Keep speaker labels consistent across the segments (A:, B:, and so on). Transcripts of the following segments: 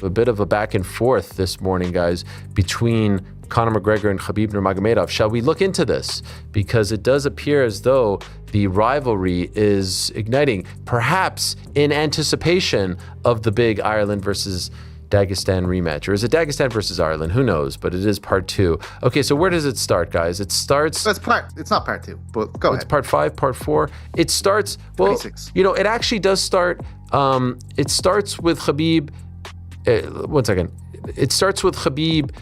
A: A bit of a back and forth this morning, guys, between Conor McGregor and Khabib Nurmagomedov. Shall we look into this? Because it does appear as though the rivalry is igniting, perhaps in anticipation of the big Ireland versus Dagestan rematch. Or is it Dagestan versus Ireland? Who knows? But it is part 2. Okay, so where does it start, guys? It starts...
B: It's not part 2, but go ahead.
A: It's part 5, part 4. It starts... Well,
B: 26.
A: it actually does start... it starts with Khabib... one second. It starts with Khabib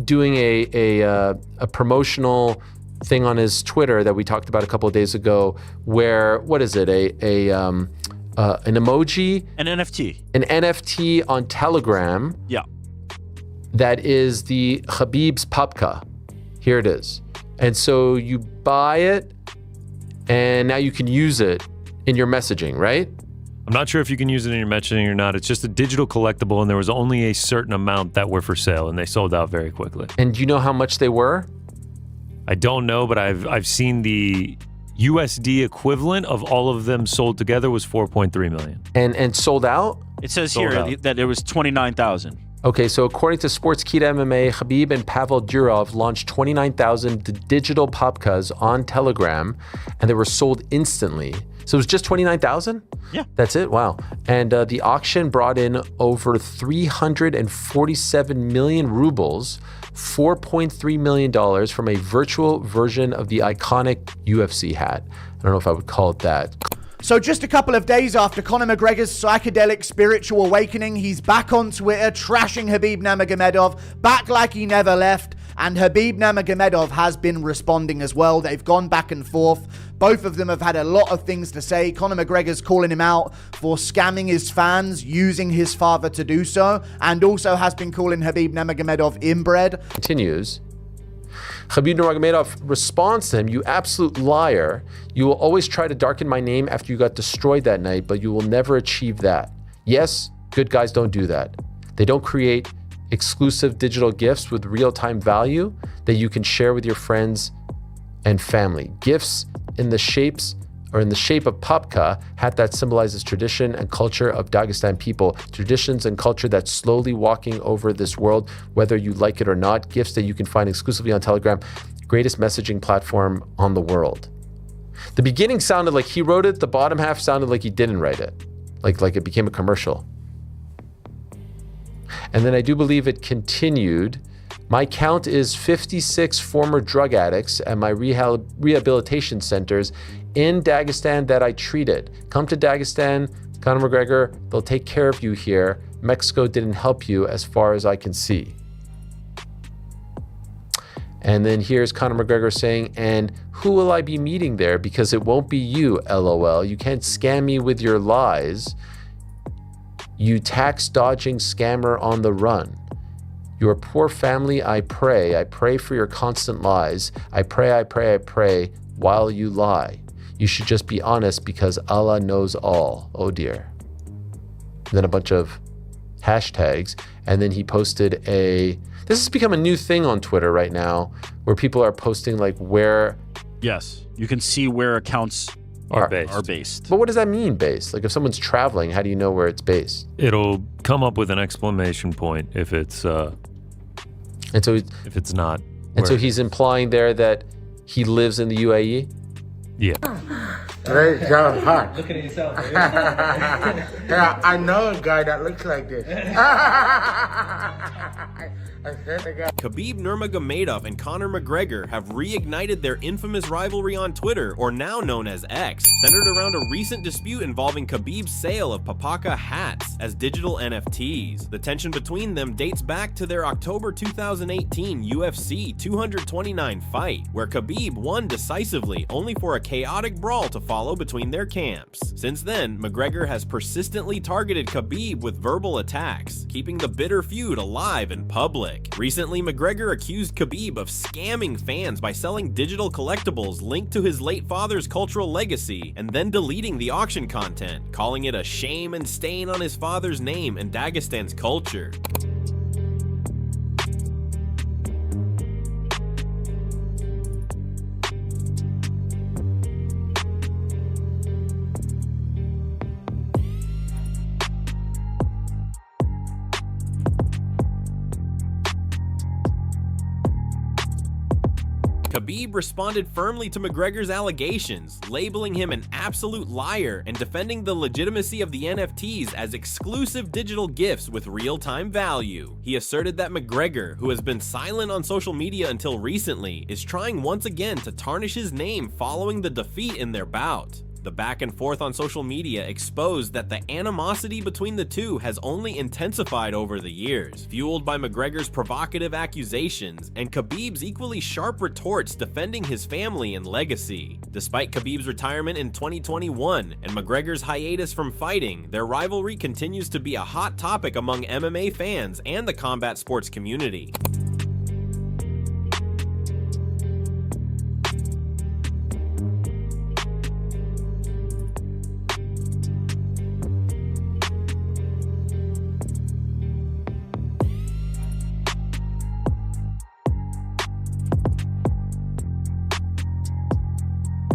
A: doing a promotional thing on his Twitter that we talked about a couple of days ago, where what is it? An emoji,
C: an
A: NFT on Telegram.
C: Yeah.
A: That is the Khabib's Papakhas. Here it is, and so you buy it, and now you can use it in your messaging, right?
D: I'm not sure if you can use it in your messaging or not. It's just a digital collectible, and there was only a certain amount that were for sale, and they sold out very quickly.
A: And do you know how much they were?
D: I don't know, but I've seen the USD equivalent of all of them sold together was 4.3 million.
A: And sold out?
C: It says here that there was 29,000.
A: Okay, so according to Sportskeeda MMA, Khabib and Pavel Durov launched 29,000 digital Papakhas on Telegram, and they were sold instantly. So it was just 29,000?
C: Yeah.
A: That's it? Wow. And the auction brought in over 347 million rubles, $4.3 million from a virtual version of the iconic UFC hat. I don't know if I would call it that.
E: So just a couple of days after Conor McGregor's psychedelic spiritual awakening, he's back on Twitter trashing Khabib Nurmagomedov, back like he never left. And Khabib Nurmagomedov has been responding as well. They've gone back and forth. Both of them have had a lot of things to say. Conor McGregor's calling him out for scamming his fans, using his father to do so, and also has been calling Khabib Nurmagomedov inbred.
A: Continues. Khabib Nurmagomedov responds to him, "You absolute liar. You will always try to darken my name after you got destroyed that night, but you will never achieve that. Yes, good guys don't do that. They don't create exclusive digital gifts with real-time value that you can share with your friends and family. Gifts in the shape of Papakhas, hat that symbolizes tradition and culture of Dagestan people, traditions and culture that's slowly walking over this world, whether you like it or not. Gifts that you can find exclusively on Telegram, greatest messaging platform on the world." The beginning sounded like he wrote it. The bottom half sounded like he didn't write it, like it became a commercial. And then I do believe it continued. "My count is 56 former drug addicts at my rehabilitation centers in Dagestan that I treated. Come to Dagestan, Conor McGregor, they'll take care of you here. Mexico didn't help you as far as I can see." And then here's Conor McGregor saying, "And who will I be meeting there? Because it won't be you, LOL. You can't scam me with your lies. You tax-dodging scammer on the run. Your poor family, I pray for your constant lies. I pray while you lie. You should just be honest because Allah knows all. Oh dear." And then a bunch of hashtags. And then he posted this has become a new thing on Twitter right now, where people are posting like where...
C: Yes, you can see where accounts are based.
A: But what does that mean, based? Like if someone's traveling, how do you know where it's based?
D: It'll come up with an exclamation point if it's
A: not. And so he's implying there that he lives in the UAE?
D: Yeah.
F: Great job, huh? Looking at yourself. Yeah, I know a guy that looks like this.
G: Khabib Nurmagomedov and Conor McGregor have reignited their infamous rivalry on Twitter, or now known as X, centered around a recent dispute involving Khabib's sale of Papakhas hats as digital NFTs. The tension between them dates back to their October 2018 UFC 229 fight, where Khabib won decisively, only for a chaotic brawl to follow between their camps. Since then, McGregor has persistently targeted Khabib with verbal attacks, keeping the bitter feud alive in public. Recently, McGregor accused Khabib of scamming fans by selling digital collectibles linked to his late father's cultural legacy, and then deleting the auction content, calling it a shame and stain on his father's name and Dagestan's culture. Khabib responded firmly to McGregor's allegations, labeling him an absolute liar and defending the legitimacy of the NFTs as exclusive digital gifts with real-time value. He asserted that McGregor, who has been silent on social media until recently, is trying once again to tarnish his name following the defeat in their bout. The back and forth on social media exposed that the animosity between the two has only intensified over the years, fueled by McGregor's provocative accusations and Khabib's equally sharp retorts defending his family and legacy. Despite Khabib's retirement in 2021 and McGregor's hiatus from fighting, their rivalry continues to be a hot topic among MMA fans and the combat sports community.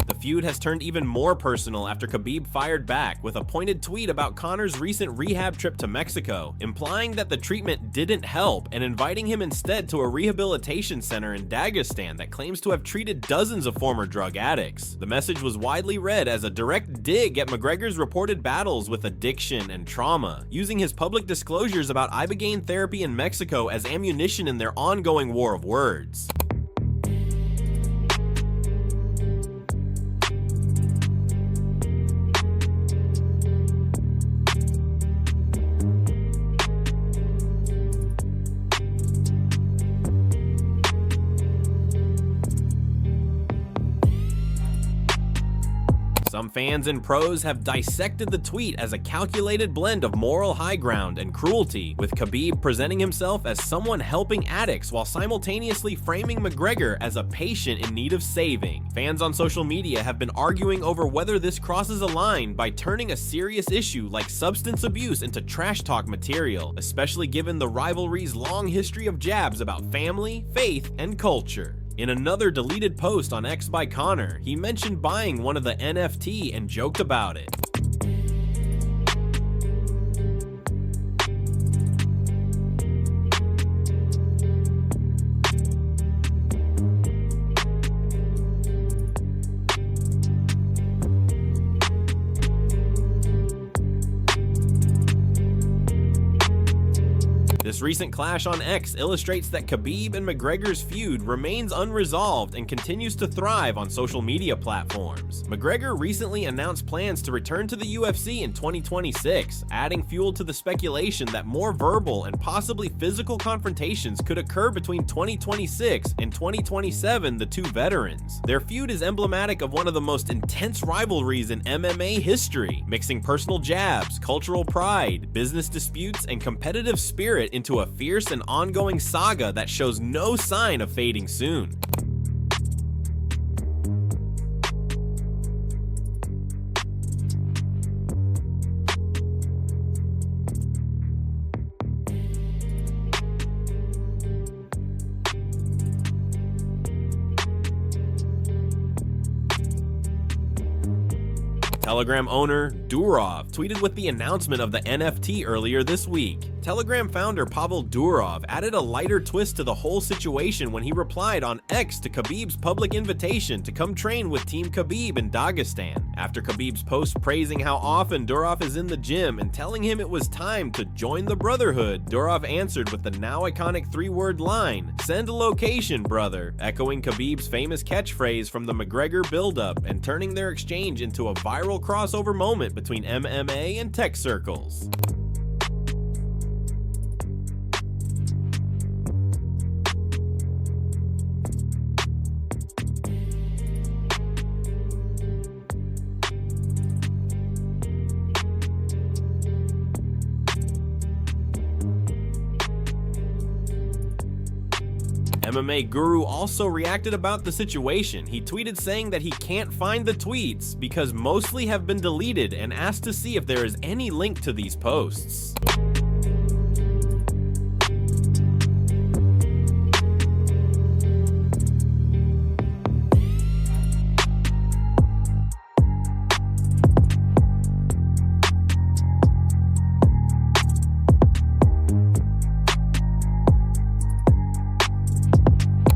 G: The feud has turned even more personal after Khabib fired back with a pointed tweet about Conor's recent rehab trip to Mexico, implying that the treatment didn't help and inviting him instead to a rehabilitation center in Dagestan that claims to have treated dozens of former drug addicts. The message was widely read as a direct dig at McGregor's reported battles with addiction and trauma, using his public disclosures about ibogaine therapy in Mexico as ammunition in their ongoing war of words. Some fans and pros have dissected the tweet as a calculated blend of moral high ground and cruelty, with Khabib presenting himself as someone helping addicts while simultaneously framing McGregor as a patient in need of saving. Fans on social media have been arguing over whether this crosses a line by turning a serious issue like substance abuse into trash talk material, especially given the rivalry's long history of jabs about family, faith, and culture. In another deleted post on X by Conor, he mentioned buying one of the NFT and joked about it. This recent clash on X illustrates that Khabib and McGregor's feud remains unresolved and continues to thrive on social media platforms. McGregor recently announced plans to return to the UFC in 2026, adding fuel to the speculation that more verbal and possibly physical confrontations could occur between 2026 and 2027, the two veterans. Their feud is emblematic of one of the most intense rivalries in MMA history, mixing personal jabs, cultural pride, business disputes, and competitive spirit into a fierce and ongoing saga that shows no sign of fading soon. Telegram owner Durov tweeted with the announcement of the NFT earlier this week. Telegram founder Pavel Durov added a lighter twist to the whole situation when he replied on X to Khabib's public invitation to come train with Team Khabib in Dagestan. After Khabib's post praising how often Durov is in the gym and telling him it was time to join the Brotherhood, Durov answered with the now iconic three-word line, "Send a location, brother," echoing Khabib's famous catchphrase from the McGregor build-up and turning their exchange into a viral crossover moment between MMA and tech circles. MMA Guru also reacted about the situation. He tweeted saying that he can't find the tweets because mostly have been deleted and asked to see if there is any link to these posts.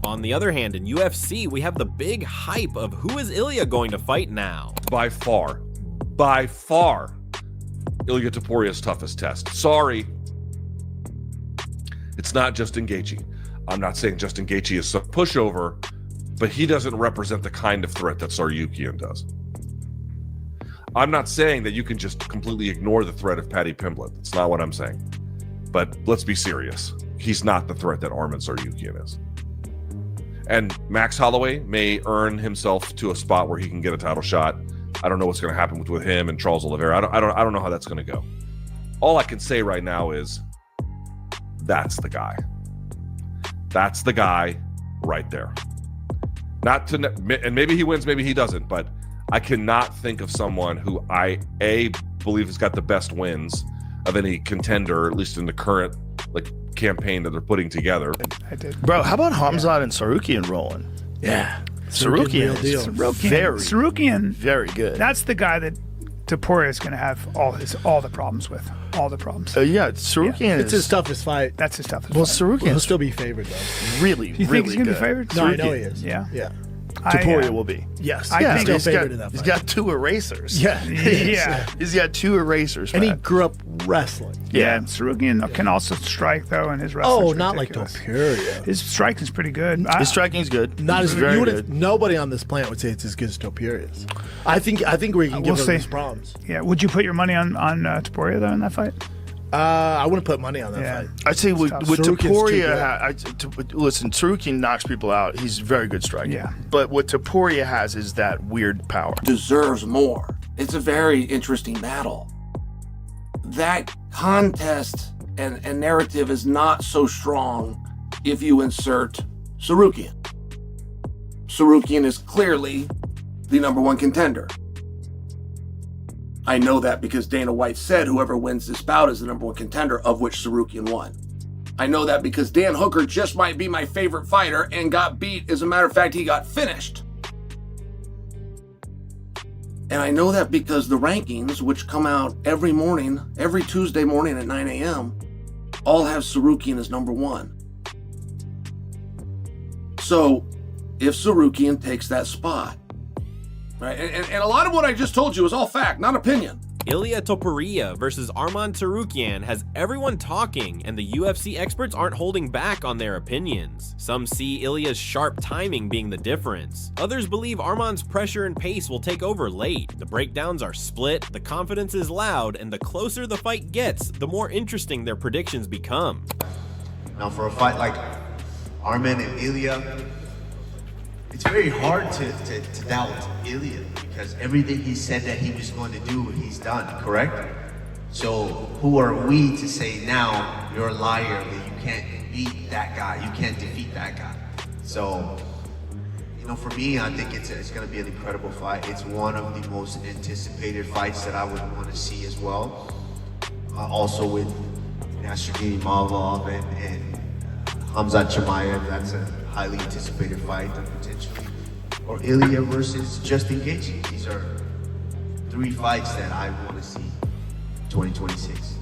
G: On On the other hand, in UFC, we have the big hype of who is Ilya going to fight now.
H: By far, Ilya Toporia's toughest test. Sorry. It's not Justin Gaethje. I'm not saying Justin Gaethje is some pushover, but he doesn't represent the kind of threat that Tsarukyan does. I'm not saying that you can just completely ignore the threat of Paddy Pimblett. That's not what I'm saying. But let's be serious. He's not the threat that Arman Tsarukyan is. And Max Holloway may earn himself to a spot where he can get a title shot. I don't know what's going to happen with him and Charles Oliveira. I don't know how that's going to go. All I can say right now is that's the guy. That's the guy right there. And maybe he wins, maybe he doesn't, but I cannot think of someone who I believe has got the best wins of any contender, at least in the current campaign that they're putting together.
I: I did.
C: Bro, how about Khamzat and Tsarukyan rolling?
I: Yeah.
C: Tsarukyan is
I: Tsarukyan,
C: very good.
I: That's the guy that Topuria is going to have all the problems with. All the problems.
C: Yeah, Tsarukyan
J: It's his toughest fight.
I: That's his toughest
C: Well,
I: fight.
C: Tsarukyan
J: He'll still be favored, though.
C: really,
I: You think
C: really
I: he's going to
C: good.
I: be favored?
J: No, I know he is.
I: Yeah.
J: Yeah.
C: Topuria will be.
J: Yes.
I: I think
J: he's still
C: he's
J: favored in that
C: he's
J: fight.
C: got 2 erasers.
J: Yeah.
I: Yeah.
C: He's got 2 erasers.
J: And he
C: man.
J: grew up wrestling.
I: Yeah, Tsarukyan can also strike, though, and his wrestling's
J: Oh, not
I: ridiculous.
J: like Topuria.
I: His striking's pretty good.
C: His striking's good.
J: Not
C: He's
J: as
C: very
J: you
C: good.
J: Nobody on this planet would say it's as good as Topuria's. I think we can give
I: We'll
J: him
I: see.
J: these problems.
I: Yeah. Would you put your money on Topuria, though, in that fight?
J: I wouldn't put money on that
I: Yeah.
J: fight.
C: I'd say with
J: Tsarukyan's too
C: Topuria, listen, Tsarukyan knocks people out. He's very good striking.
I: Yeah.
C: But what Topuria has is that weird power.
K: Deserves more. It's a very interesting battle. That contest and narrative is not so strong if you insert Tsarukyan. Tsarukyan is clearly the #1 contender. I know that because Dana White said whoever wins this bout is the #1 contender, of which Tsarukyan won. I know that because Dan Hooker just might be my favorite fighter and got beat. As a matter of fact, he got finished. And I know that because the rankings, which come out every morning, every Tuesday morning at 9 a.m., all have Tsarukyan as #1. So, if Tsarukyan takes that spot, right, and a lot of what I just told you is all fact, not opinion.
G: Ilya Topuria versus Arman Tsarukyan has everyone talking, and the UFC experts aren't holding back on their opinions. Some see Ilya's sharp timing being the difference. Others believe Arman's pressure and pace will take over late. The breakdowns are split, the confidence is loud, and the closer the fight gets, the more interesting their predictions become.
L: Now for a fight like Arman and Ilya, it's very hard to doubt Ilya because everything he said that he was going to do, he's done, correct? So who are we to say now you're a liar, that you can't beat that guy, you can't defeat that guy? So, for me, I think it's going to be an incredible fight. It's one of the most anticipated fights that I would want to see as well. Also with Nasruddin Imavov and Khamzat Chimaev, that's a highly anticipated fight, potentially. Or Ilya versus Justin Gaethje. These are 3 fights that I want to see in 2026.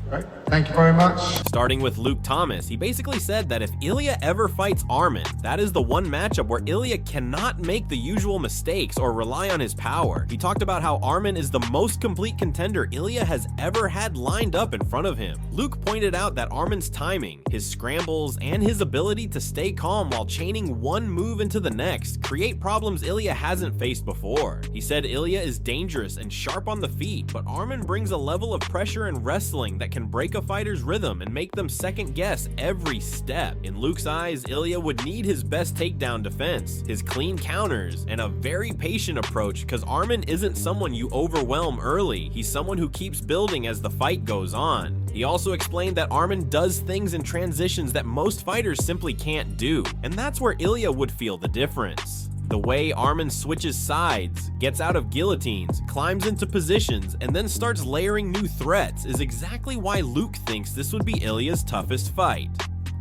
F: Right. Thank you very much.
G: Starting with Luke Thomas, he basically said that if Ilya ever fights Arman, that is the one matchup where Ilya cannot make the usual mistakes or rely on his power. He talked about how Arman is the most complete contender Ilya has ever had lined up in front of him. Luke pointed out that Arman's timing, his scrambles, and his ability to stay calm while chaining one move into the next create problems Ilya hasn't faced before. He said Ilya is dangerous and sharp on the feet, but Arman brings a level of pressure and wrestling that can break a fighter's rhythm and make them second guess every step. In Luke's eyes, Ilya would need his best takedown defense, his clean counters, and a very patient approach because Arman isn't someone you overwhelm early. He's someone who keeps building as the fight goes on. He also explained that Arman does things in transitions that most fighters simply can't do, and that's where Ilya would feel the difference. The way Arman switches sides, gets out of guillotines, climbs into positions, and then starts layering new threats is exactly why Luke thinks this would be Ilya's toughest fight.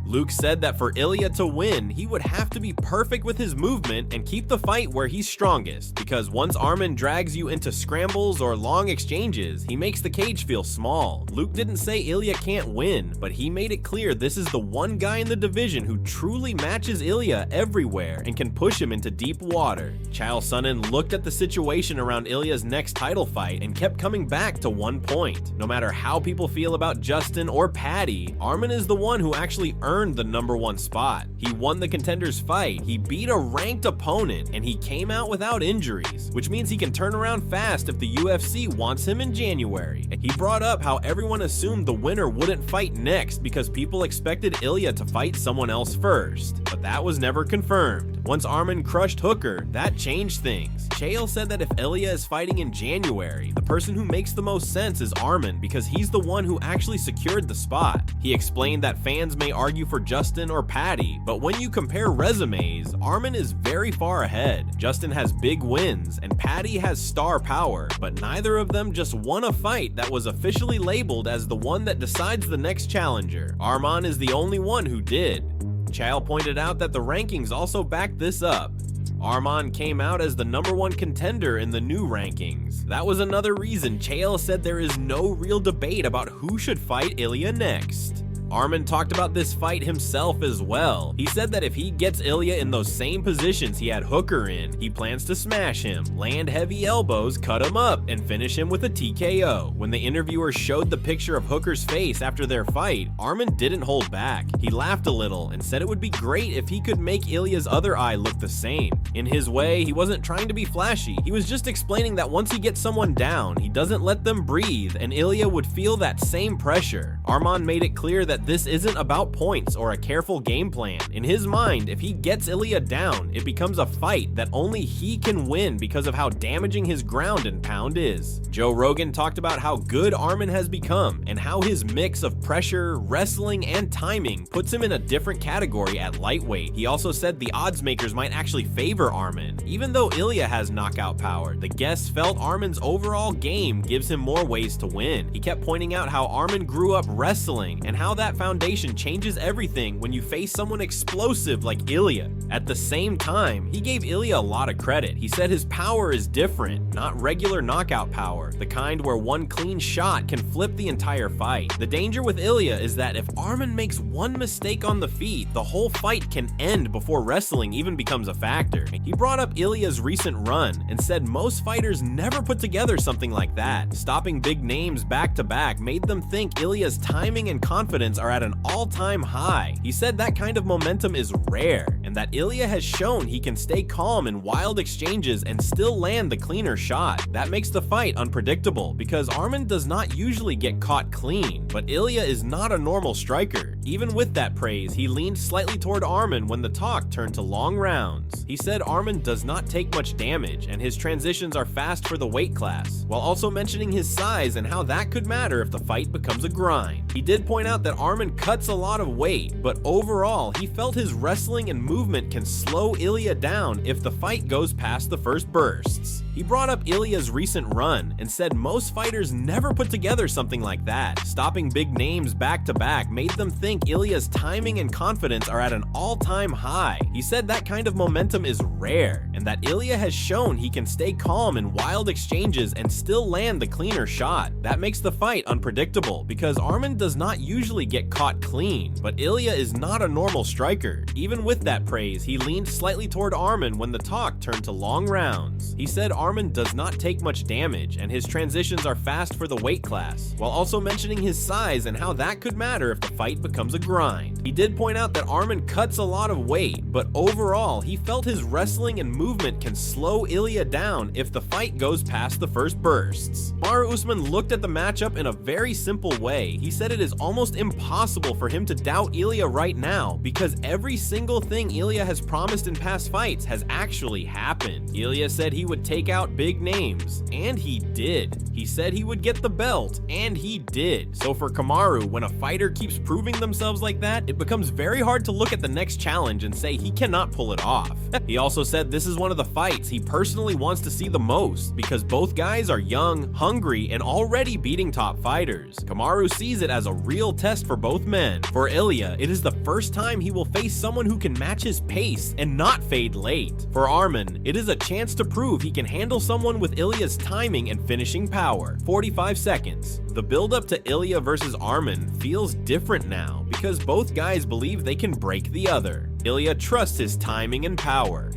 G: Luke said that for Ilya to win, he would have to be perfect with his movement and keep the fight where he's strongest, because once Arman drags you into scrambles or long exchanges, he makes the cage feel small. Luke didn't say Ilya can't win, but he made it clear this is the one guy in the division who truly matches Ilya everywhere and can push him into deep water. Chael Sonnen looked at the situation around Ilya's next title fight and kept coming back to one point. No matter how people feel about Justin or Paddy, Arman is the one who actually earned the #1 spot. He won the contenders fight, he beat a ranked opponent, and he came out without injuries, which means he can turn around fast if the UFC wants him in January. He brought up how everyone assumed the winner wouldn't fight next because people expected Ilya to fight someone else first, but that was never confirmed. Once Arman crushed Hooker, that changed things. Chael said that if Ilya is fighting in January, the person who makes the most sense is Arman because he's the one who actually secured the spot. He explained that fans may argue for Justin or Paddy, but when you compare resumes, Arman is very far ahead. Justin has big wins and Paddy has star power, but neither of them just won a fight that was officially labeled as the one that decides the next challenger. Arman is the only one who did. Chael pointed out that the rankings also backed this up. Arman came out as the #1 contender in the new rankings. That was another reason Chael said there is no real debate about who should fight Ilya next. Arman talked about this fight himself as well. He said that if he gets Ilya in those same positions he had Hooker in, he plans to smash him, land heavy elbows, cut him up, and finish him with a TKO. When the interviewer showed the picture of Hooker's face after their fight, Arman didn't hold back. He laughed a little and said it would be great if he could make Ilya's other eye look the same. In his way, he wasn't trying to be flashy. He was just explaining that once he gets someone down, he doesn't let them breathe, and Ilya would feel that same pressure. Arman made it clear that this isn't about points or a careful game plan. In his mind, if he gets Ilya down, it becomes a fight that only he can win because of how damaging his ground and pound is. Joe Rogan talked about how good Arman has become and how his mix of pressure, wrestling, and timing puts him in a different category at lightweight. He also said the odds makers might actually favor Arman. Even though Ilya has knockout power, the guests felt Arman's overall game gives him more ways to win. He kept pointing out how Arman grew up wrestling and how that foundation changes everything when you face someone explosive like Ilya. At the same time, he gave Ilya a lot of credit. He said his power is different, not regular knockout power, the kind where one clean shot can flip the entire fight. The danger with Ilya is that if Arman makes one mistake on the feet, the whole fight can end before wrestling even becomes a factor. He brought up Ilya's recent run and said most fighters never put together something like that. Stopping big names back to back made them think Ilya's timing and confidence are at an all-time high. He said that kind of momentum is rare, and that Ilya has shown he can stay calm in wild exchanges and still land the cleaner shot. That makes the fight unpredictable, because Arman does not usually get caught clean, but Ilya is not a normal striker. Even with that praise, he leaned slightly toward Arman when the talk turned to long rounds. He said Arman does not take much damage, and his transitions are fast for the weight class, while also mentioning his size and how that could matter if the fight becomes a grind. He did point out that Arman cuts a lot of weight, but overall, he felt his wrestling and movement can slow Ilya down if the fight goes past the first bursts. He brought up Ilya's recent run and said most fighters never put together something like that. Stopping big names back to back made them think Ilya's timing and confidence are at an all-time high. He said that kind of momentum is rare, and that Ilya has shown he can stay calm in wild exchanges and still land the cleaner shot. That makes the fight unpredictable, because Arman does not usually get caught clean, but Ilya is not a normal striker. Even with that praise, he leaned slightly toward Arman when the talk turned to long rounds. He said Arman does not take much damage, and his transitions are fast for the weight class, while also mentioning his size and how that could matter if the fight becomes a grind. He did point out that Arman cuts a lot of weight, but overall, he felt his wrestling and movement can slow Ilya down if the fight goes past the first bursts. Kamaru Usman looked at the matchup in a very simple way. He said it is almost impossible for him to doubt Ilya right now, because every single thing Ilya has promised in past fights has actually happened. Ilya said he would take out big names, and he did. He said he would get the belt, and he did. So for Kamaru, when a fighter keeps proving themselves themselves like that, it becomes very hard to look at the next challenge and say he cannot pull it off. He also said this is one of the fights he personally wants to see the most because both guys are young, hungry, and already beating top fighters. Kamaru sees it as a real test for both men. For Ilya, it is the first time he will face someone who can match his pace and not fade late. For Arman, it is a chance to prove he can handle someone with Ilya's timing and finishing power. 45 seconds. The build-up to Ilya versus Arman feels different now because both guys believe they can break the other. Ilya trusts his timing and power.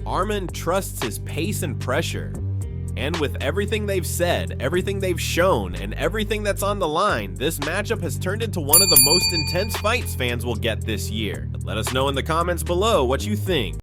G: Arman trusts his pace and pressure. And with everything they've said, everything they've shown, and everything that's on the line, this matchup has turned into one of the most intense fights fans will get this year. Let us know in the comments below what you think.